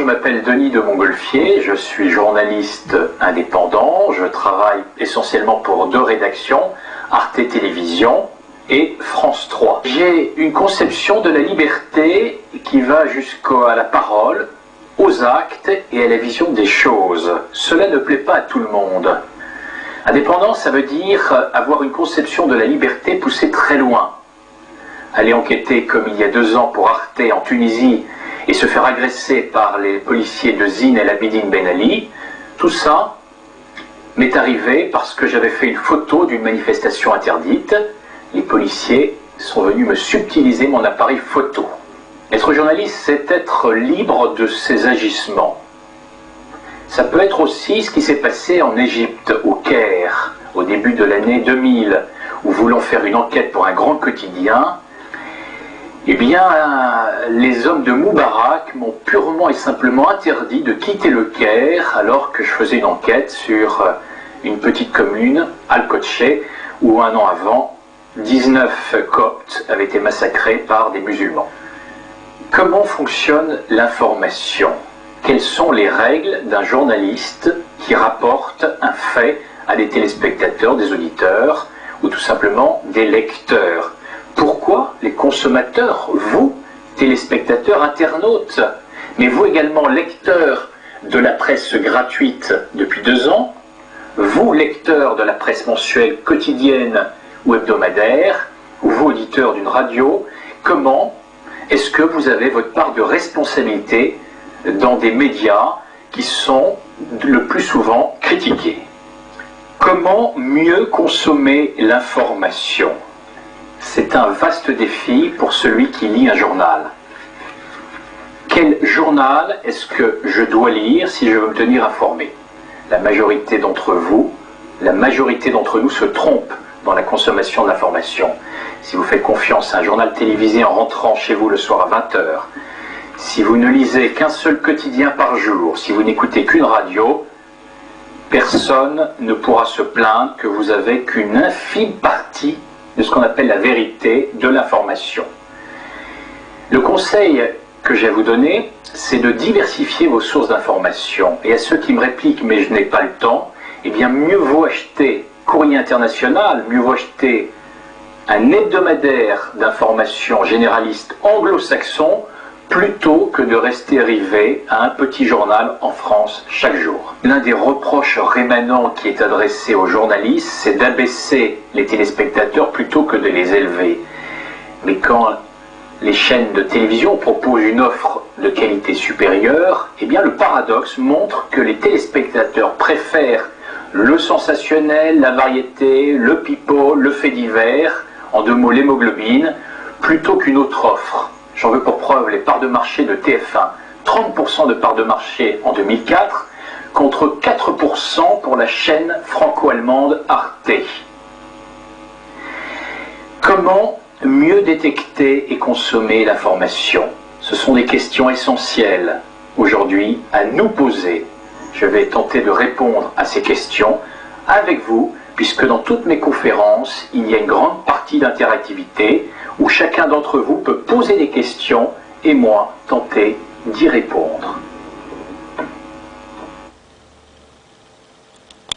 m'appelle Denis de Montgolfier, je suis journaliste indépendant, je travaille essentiellement pour deux rédactions, Arte Télévision et France 3. J'ai une conception de la liberté qui va jusqu'à la parole, aux actes et à la vision des choses. Cela ne plaît pas à tout le monde. Indépendant, ça veut dire avoir une conception de la liberté poussée très loin. Aller enquêter comme il y a 2 ans pour Arte en Tunisie et se faire agresser par les policiers de Zine El Abidine Ben Ali, tout ça m'est arrivé parce que j'avais fait une photo d'une manifestation interdite. Les policiers sont venus me subtiliser mon appareil photo. Être journaliste, c'est être libre de ses agissements. Ça peut être aussi ce qui s'est passé en Égypte, au Caire, au début de l'année 2000, où voulant faire une enquête pour un grand quotidien, eh bien, les hommes de Moubarak m'ont purement et simplement interdit de quitter le Caire alors que je faisais une enquête sur une petite commune, Al-Kotché, où 1 an avant, 19 Coptes avaient été massacrés par des musulmans. Comment fonctionne l'information? Quelles sont les règles d'un journaliste qui rapporte un fait à des téléspectateurs, des auditeurs ou tout simplement des lecteurs? Pourquoi les consommateurs, vous, téléspectateurs, internautes, mais vous également lecteurs de la presse gratuite depuis 2 ans, vous, lecteurs de la presse mensuelle quotidienne ou hebdomadaire, ou vous, auditeurs d'une radio, comment est-ce que vous avez votre part de responsabilité dans des médias qui sont le plus souvent critiqués? Comment mieux consommer l'information? C'est un vaste défi pour celui qui lit un journal. Quel journal est-ce que je dois lire si je veux me tenir informé? La majorité d'entre vous, la majorité d'entre nous se trompent dans la consommation de l'information. Si vous faites confiance à un journal télévisé en rentrant chez vous le soir à 20 h, si vous ne lisez qu'un seul quotidien par jour, si vous n'écoutez qu'une radio, personne ne pourra se plaindre que vous avez qu'une infime partie de ce qu'on appelle la vérité de l'information. Le conseil que j'ai à vous donner, c'est de diversifier vos sources d'information. Et à ceux qui me répliquent « mais je n'ai pas le temps », eh bien mieux vaut acheter Courrier International, mieux vaut acheter un hebdomadaire d'information généraliste anglo-saxon plutôt que de rester rivé à un petit journal en France chaque jour. L'un des reproches rémanents qui est adressé aux journalistes, c'est d'abaisser les téléspectateurs plutôt que de les élever. Mais quand les chaînes de télévision proposent une offre de qualité supérieure, eh bien le paradoxe montre que les téléspectateurs préfèrent le sensationnel, la variété, le people, le fait divers, en 2 mots l'hémoglobine, plutôt qu'une autre offre. J'en veux pour preuve les parts de marché de TF1. 30% de parts de marché en 2004, contre 4% pour la chaîne franco-allemande Arte. Comment mieux détecter et consommer l'information? Ce sont des questions essentielles aujourd'hui à nous poser. Je vais tenter de répondre à ces questions avec vous, puisque dans toutes mes conférences, il y a une grande partie d'interactivité où chacun d'entre vous peut poser des questions et moi tenter d'y répondre.